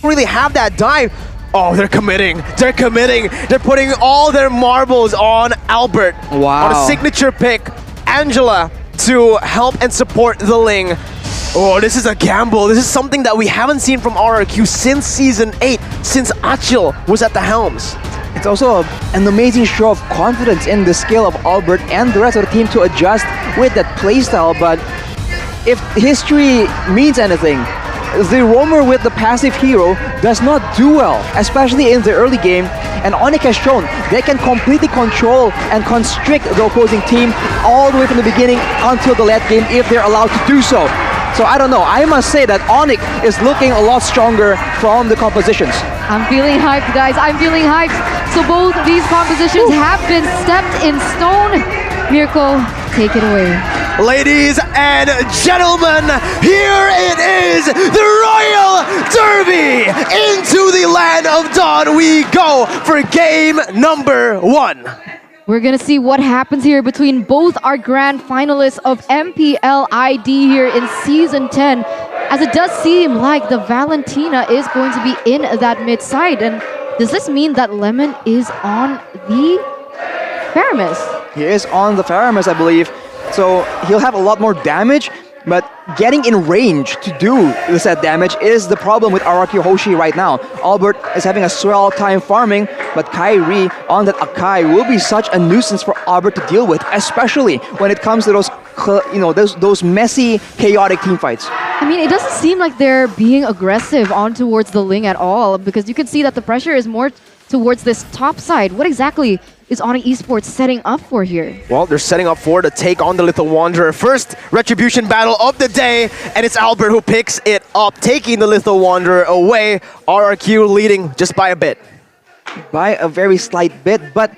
really have that dive. Oh, they're committing. They're committing. They're putting all their marbles on Albert. Wow. On a signature pick, Angela, to help and support the Ling. Oh, this is a gamble. This is something that we haven't seen from RRQ since Season 8, since Achil was at the helms. It's also an amazing show of confidence in the skill of Albert and the rest of the team to adjust with that playstyle, but if history means anything, the roamer with the passive hero does not do well, especially in the early game, and ONIC has shown they can completely control and constrict the opposing team all the way from the beginning until the late game if they're allowed to do so. So I don't know, I must say that ONIC is looking a lot stronger from the compositions. I'm feeling hyped, guys. I'm feeling hyped. So both of these compositions have been stepped in stone. Mirko, take it away. Ladies and gentlemen, here it is, the Royal Derby! Into the land of Dawn we go for game number 1. We're gonna see what happens here between both our grand finalists of MPL ID here in Season 10, as it does seem like the Valentina is going to be in that mid side. And does this mean that Lemon is on the Faramis? He is on the Faramis, I believe. So he'll have a lot more damage, but getting in range to do the set damage is the problem with RRQ Hoshi right now. Albert is having a swell time farming, but Kyrie on that Akai will be such a nuisance for Albert to deal with, especially when it comes to those messy, chaotic team fights. I mean, it doesn't seem like they're being aggressive on towards the Ling at all, because you can see that the pressure is more towards this top side. What exactly is ONIC Esports setting up for here? Well, they're setting up for to take on the Little Wanderer. First retribution battle of the day, and it's Albert who picks it up, taking the Little Wanderer away. RRQ leading just by a bit. By a very slight bit, but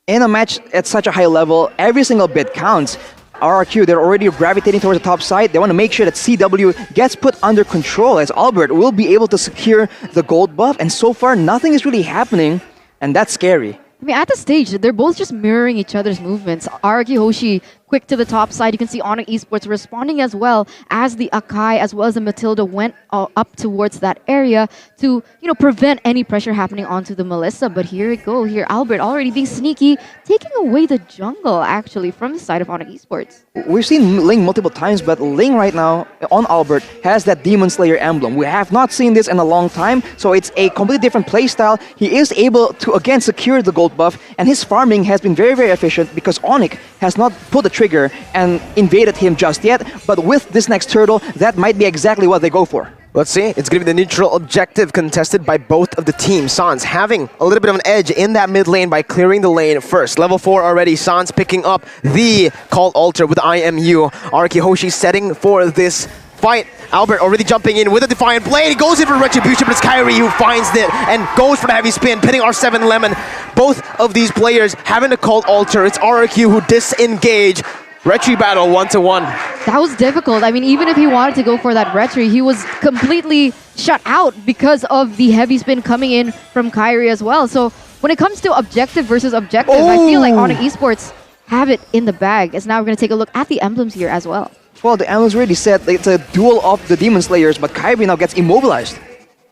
in a match at such a high level, every single bit counts. RRQ, they're already gravitating towards the top side. They want to make sure that CW gets put under control, as Albert will be able to secure the gold buff, and so far nothing is really happening, and that's scary. I mean, at the stage, they're both just mirroring each other's movements. RRQ Hoshi quick to the top side. You can see ONIC Esports responding as well as the Akai as well as the Matilda went up towards that area to, prevent any pressure happening onto the Melissa. But here it goes. Here, Albert already being sneaky, taking away the jungle actually from the side of ONIC Esports. We've seen Ling multiple times, but Ling right now on Albert has that Demon Slayer emblem. We have not seen this in a long time, so it's a completely different playstyle. He is able to again secure the gold buff, and his farming has been very, very efficient because ONIC has not pulled the trigger and invaded him just yet, but with this next turtle, that might be exactly what they go for. Let's see. It's going to be the neutral objective contested by both of the teams. Sans having a little bit of an edge in that mid lane by clearing the lane first. Level 4 already. Sans picking up the Cult Altar with IMU. RRQ Hoshi setting for this fight. Albert already jumping in with a Defiant Blade. He goes in for Retribution, but it's Kyrie who finds it and goes for the heavy spin, pinning R7 Lemon. Both of these players having a Cult Altar. It's RRQ who disengage. Retri battle 1-1. That was difficult. I mean, even if he wanted to go for that retri, he was completely shut out because of the heavy spin coming in from Kyrie as well. So when it comes to objective versus objective, I feel like ONIC Esports have it in the bag. As now we're going to take a look at the emblems here as well. Well, the emblems already said it's a duel of the Demon Slayers, but Kyrie now gets immobilized.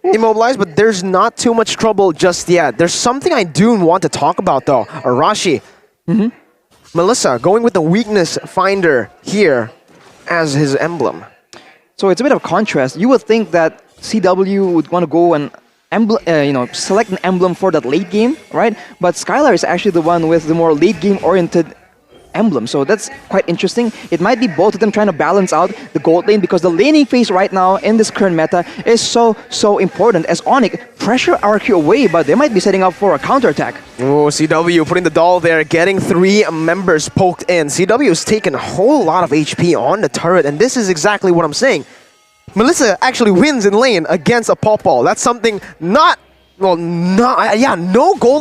Immobilized, but there's not too much trouble just yet. There's something I do want to talk about though. Arashi. Melissa going with the weakness finder here as his emblem. So it's a bit of a contrast. You would think that CW would want to go and select an emblem for that late game, right? But Skylar is actually the one with the more late game oriented emblem. So that's quite interesting. It might be both of them trying to balance out the gold lane, because the laning phase right now in this current meta is so important, as ONIC pressure RQ away, but they might be setting up for a counterattack. Oh, CW putting the doll there, getting 3 members poked in. CW's taken a whole lot of HP on the turret, and this is exactly what I'm saying. Melissa actually wins in lane against a Popol. That's something no gold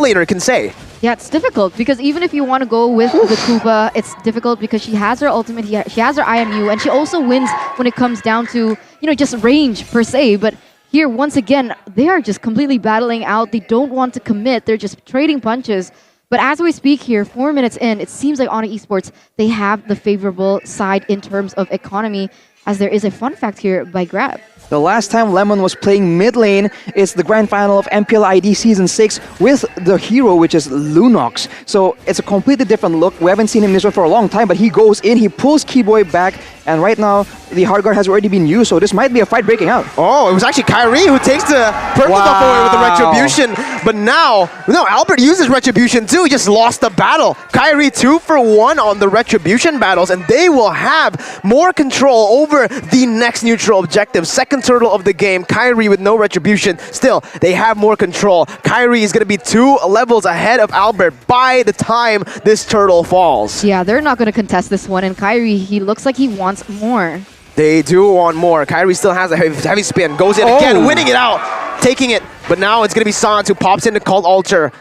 laner can say. Yeah, it's difficult because even if you want to go with the Kuba, it's difficult because she has her ultimate, she has her IMU, and she also wins when it comes down to, just range per se. But here, once again, they are just completely battling out. They don't want to commit. They're just trading punches. But as we speak here, 4 minutes in, it seems like ONIC Esports, they have the favorable side in terms of economy, as there is a fun fact here by Grab. The last time Lemon was playing mid lane is the grand final of MPL ID Season 6 with the hero, which is Lunox. So it's a completely different look. We haven't seen him in this one for a long time, but he goes in, he pulls Keyboy back, and right now the hard guard has already been used, so this might be a fight breaking out. Oh, it was actually Kyrie who takes the purple buff away with the Retribution. But now, no, Albert uses Retribution too. He just lost the battle. Kyrie 2 for 1 on the Retribution battles, and they will have more control over the next neutral objective. Second turtle of the game, Kyrie with no Retribution. Still, they have more control. Kyrie is going to be 2 levels ahead of Albert by the time this turtle falls. Yeah, they're not going to contest this one, and Kyrie, he looks like he wants more. They do want more. Kyrie still has a heavy spin. Goes in again, winning it out, taking it. But now it's going to be Sans who pops into Cult Altar.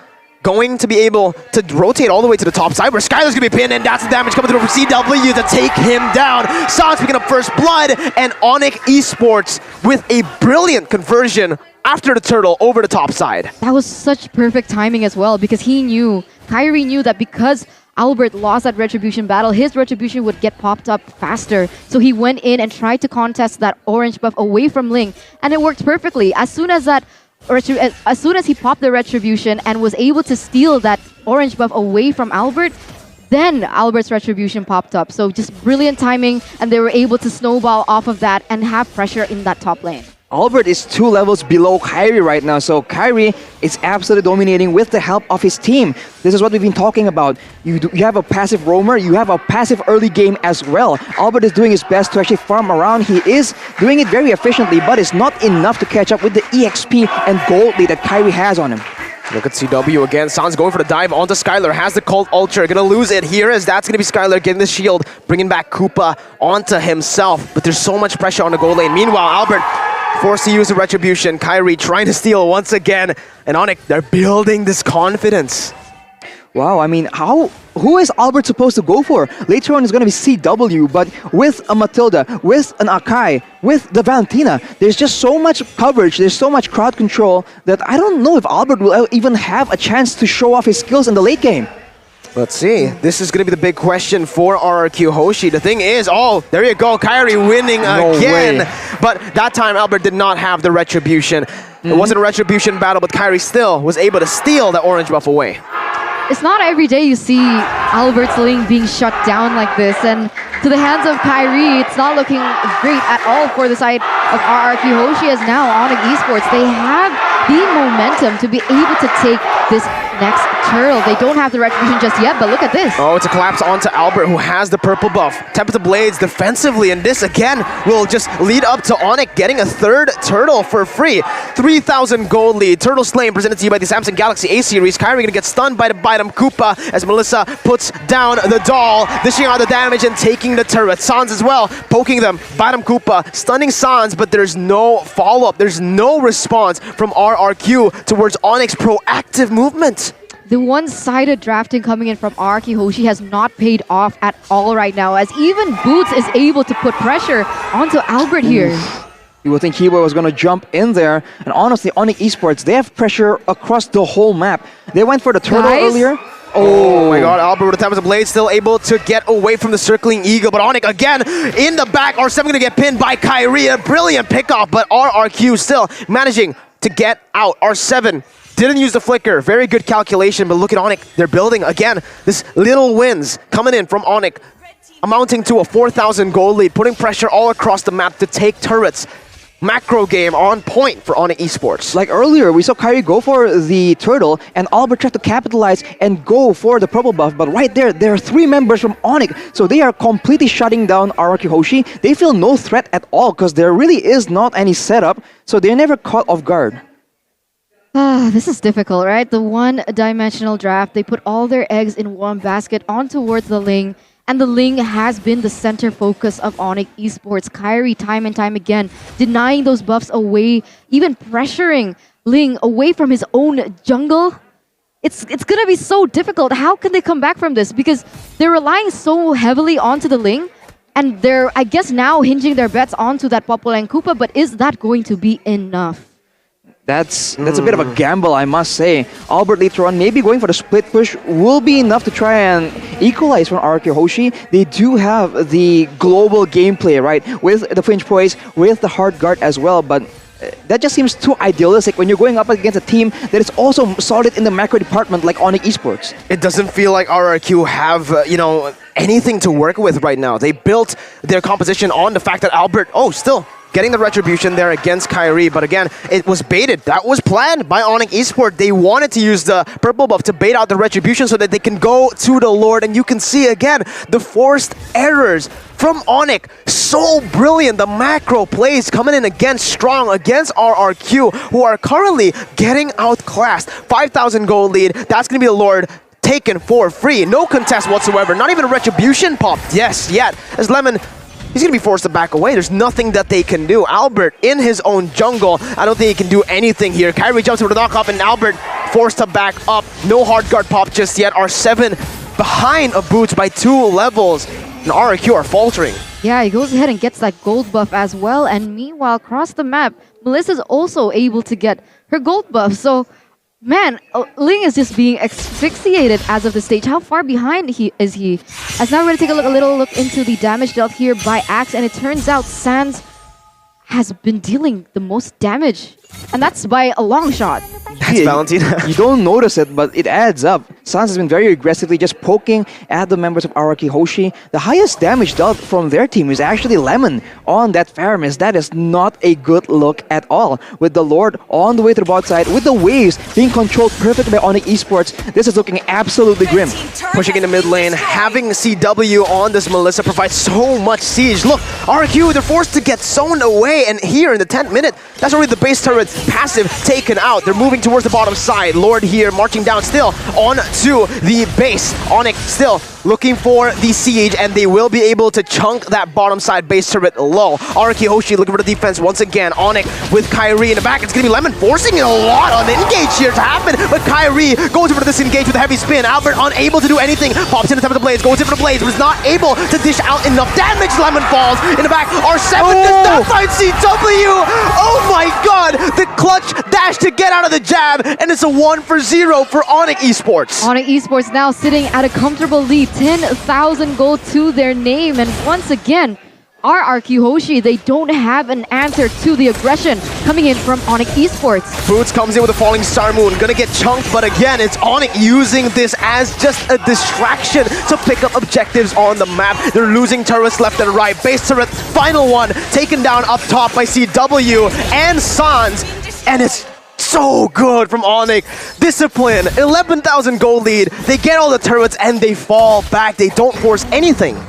Going to be able to rotate all the way to the top side where Skylar's going to be pinned, and that's the damage coming through from CW to take him down. Sans picking up first blood, and ONIC Esports with a brilliant conversion after the turtle over the top side. That was such perfect timing as well, because Kyrie knew that because Albert lost that Retribution battle, his Retribution would get popped up faster. So he went in and tried to contest that orange buff away from Ling, and it worked perfectly. As soon as he popped the Retribution and was able to steal that orange buff away from Albert, then Albert's Retribution popped up. So just brilliant timing, and they were able to snowball off of that and have pressure in that top lane. Albert is 2 levels below Kyrie right now, so Kyrie is absolutely dominating with the help of his team. This is what we've been talking about. You have a passive roamer, you have a passive early game as well. Albert is doing his best to actually farm around. He is doing it very efficiently, but it's not enough to catch up with the EXP and gold lead that Kyrie has on him. Look at CW again. Sans going for the dive onto Skylar. Has the Cult Ultra. Gonna lose it here as that's gonna be Skylar getting the shield, bringing back Koopa onto himself. But there's so much pressure on the goal lane. Meanwhile, Albert forced to use the Retribution. Kyrie trying to steal once again. And ONIC, they're building this confidence. Wow, I mean, who is Albert supposed to go for? Later on, it's going to be CW, but with a Matilda, with an Akai, with the Valentina, there's just so much coverage, there's so much crowd control that I don't know if Albert will even have a chance to show off his skills in the late game. Let's see. This is going to be the big question for RRQ Hoshi. The thing is, oh, there you go. Kyrie winning again. Way. But that time, Albert did not have the Retribution. It wasn't a Retribution battle, but Kyrie still was able to steal the orange buff away. It's not every day you see Albert's lane being shut down like this, and to the hands of Kyrie, it's not looking great at all for the side of RRQ Hoshi, as now ONIC Esports, they have the momentum to be able to take this next turtle. They don't have the Retribution just yet, but look at this. Oh, it's a collapse onto Albert, who has the purple buff. Tempest Blades defensively, and this again will just lead up to ONIC getting a third turtle for free. 3,000 gold lead. Turtle Slain presented to you by the Samsung Galaxy A-Series. Kyrie gonna get stunned by the Bite Koopa as Melissa puts down the doll, dishing out the damage and taking the turret. Sans as well, poking them. Bite Koopa, stunning Sans, but there's no follow-up. There's no response from RRQ towards ONIC's proactive movement. The one-sided drafting coming in from RRQ Hoshi has not paid off at all right now, as even Boots is able to put pressure onto Albert here. You would think Keyboy was going to jump in there, and honestly, ONIC Esports, they have pressure across the whole map. They went for the turtle earlier. Oh my god, Albert with the Tempest Blade still able to get away from the circling eagle, but ONIC again in the back. R7 gonna get pinned by Kyrie. A brilliant pickoff, but RRQ still managing to get out. R7 didn't use the flicker. Very good calculation, but look at ONIC. They're building again. This little wins coming in from ONIC, amounting to a 4,000 gold lead, putting pressure all across the map to take turrets. Macro game on point for ONIC Esports. Like earlier, we saw Kyrie go for the turtle, and Albert tried to capitalize and go for the purple buff, but right there are 3 members from ONIC, so they are completely shutting down RRQ Hoshi. They feel no threat at all, because there really is not any setup, so they're never caught off guard. This is difficult, right? The one-dimensional draft, they put all their eggs in one basket on towards the Ling, and the Ling has been the center focus of ONIC Esports. Kyrie, time and time again, denying those buffs away, even pressuring Ling away from his own jungle. It's gonna be so difficult. How can they come back from this? Because they're relying so heavily onto the Ling, and they're, I guess, now hinging their bets onto that Popo and Koopa, but is that going to be enough? That's a bit of a gamble, I must say. Albert later on, maybe going for the split push will be enough to try and equalize from RRQ Hoshi. They do have the global gameplay, right? With the flinch poise, with the hard guard as well, but that just seems too idealistic when you're going up against a team that is also solid in the macro department like ONIC Esports. It doesn't feel like RRQ have, anything to work with right now. They built their composition on the fact that Albert, still getting the retribution there against Kyrie, but again, it was baited. That was planned by ONIC Esports. They wanted to use the purple buff to bait out the retribution so that they can go to the Lord, and you can see again the forced errors from ONIC. So brilliant. The macro plays coming in again strong against RRQ, who are currently getting outclassed. 5,000 gold lead. That's going to be the Lord taken for free. No contest whatsoever. Not even a retribution popped. Yes, yet. As Lemon, he's going to be forced to back away. There's nothing that they can do. Albert in his own jungle. I don't think he can do anything here. Kyrie jumps over the knockoff and Albert forced to back up. No hard guard pop just yet. R7 behind a Boots by 2 levels. And RRQ are faltering. Yeah, he goes ahead and gets that gold buff as well. And meanwhile, across the map, Melissa's also able to get her gold buff. So, man, Ling is just being asphyxiated as of the stage. How far behind is he? As now we're going to take a little look into the damage dealt here by Axe. And it turns out Sans has been dealing the most damage. And that's by a long shot. That's Valentina. You don't notice it, but it adds up. Sans has been very aggressively just poking at the members of RRQ Hoshi. The highest damage dealt from their team is actually Lemon on that Faramis. That is not a good look at all. With the Lord on the way to the bot side, with the waves being controlled perfectly by ONIC Esports, this is looking absolutely grim. Pushing in the mid lane, having CW on this Melissa provides so much siege. Look, RRQ, they're forced to get zoned away, and here in the 10th minute, that's already the base turret passive taken out. They're moving towards the bottom side. Lord here marching down still on to the base. ONIC still looking for the siege, and they will be able to chunk that bottom side base turret low. RRQ Hoshi looking for the defense once again. ONIC with Kyrie in the back. It's going to be Lemon forcing a lot on the engage here to happen, but Kyrie goes over to disengage with a heavy spin. Albert unable to do anything. Pops in the top of the Blaze, goes in for the Blaze, was not able to dish out enough damage. Lemon falls in the back. R7 does not find CW. Oh my god! The clutch dash to get out of the jab, and it's a 1-0 for ONIC Esports. ONIC Esports now sitting at a comfortable lead. 10,000 gold to their name, and once again, RRQ Hoshi, they don't have an answer to the aggression coming in from ONIC Esports. Boots comes in with a falling star moon, gonna get chunked, but again, it's ONIC using this as just a distraction to pick up objectives on the map. They're losing turrets left and right. Base turret, final one, taken down up top by CW and Sans, and it's so good from ONIC. Discipline, 11,000 gold lead. They get all the turrets and they fall back. They don't force anything.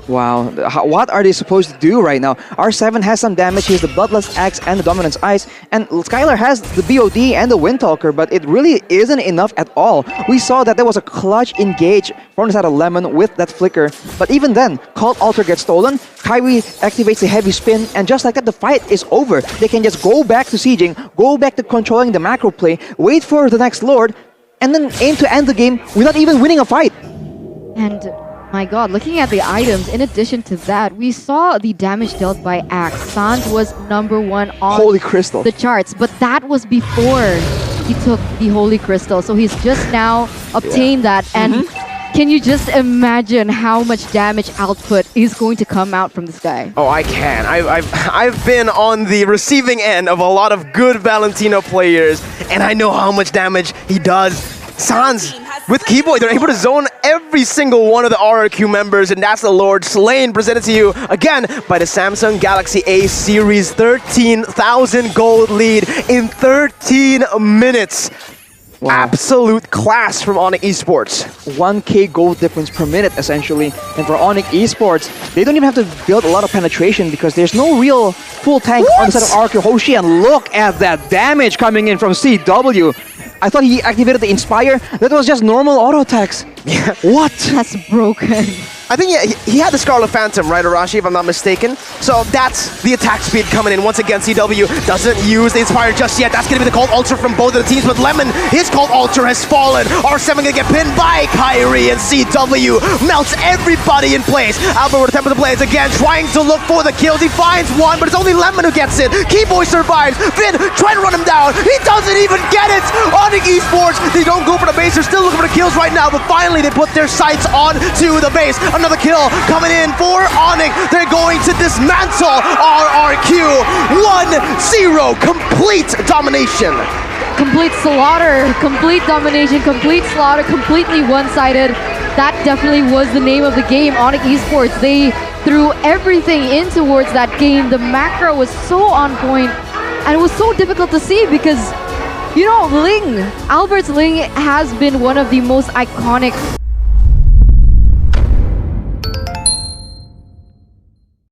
Wow, what are they supposed to do right now? R7 has some damage. He has the Bloodlust Axe and the Dominance Ice, and Skylar has the BOD and the Windtalker, but it really isn't enough at all. We saw that there was a clutch engage from the side of Lemon with that flicker, but even then, Cult Altar gets stolen, Kyrie activates the heavy spin, and just like that, the fight is over. They can just go back to sieging, go back to controlling the macro play, wait for the next Lord, and then aim to end the game without even winning a fight. And my god, looking at the items, in addition to that, we saw the damage dealt by Axe. Sans was #1 on Holy Crystal. the charts, but that was before he took the Holy Crystal. So he's just now obtained that, and can you just imagine how much damage output is going to come out from this guy? Oh, I can. I've been on the receiving end of a lot of good Valentino players, and I know how much damage he does. Sans with Keyboy, they're able to zone every single one of the RRQ members, and that's the Lord Slain, presented to you again by the Samsung Galaxy A series. 13,000 gold lead in 13 minutes. Wow. Absolute class from ONIC Esports. 1k gold difference per minute, essentially. And for ONIC Esports, they don't even have to build a lot of penetration because there's no real full tank on the side of RRQ Hoshi. And look at that damage coming in from CW. I thought he activated the Inspire. That was just normal auto attacks. Yeah. What? That's broken. I think he had the Scarlet Phantom, right, Arashi, if I'm not mistaken. So that's the attack speed coming in. Once again, CW doesn't use the Inspire just yet. That's going to be the Cold Ultra from both of the teams, but Lemon, his Cold Ultra has fallen. R7 going to get pinned by Kyrie, and CW melts everybody in place. Albert with a temper to play again, trying to look for the kills. He finds one, but it's only Lemon who gets it. Keyboy survives. Vin trying to run him down. He doesn't even get it. ONIC Esports, they don't go for the base. They're still looking for the kills right now, but finally they put their sights on to the base. Another kill coming in for ONIC. They're going to dismantle RRQ. 1-0, complete domination. Complete slaughter, complete domination, complete slaughter, completely one-sided. That definitely was the name of the game. ONIC Esports, they threw everything in towards that game. The macro was so on point, and it was so difficult to see because, you know, Ling, Albert's Ling has been one of the most iconic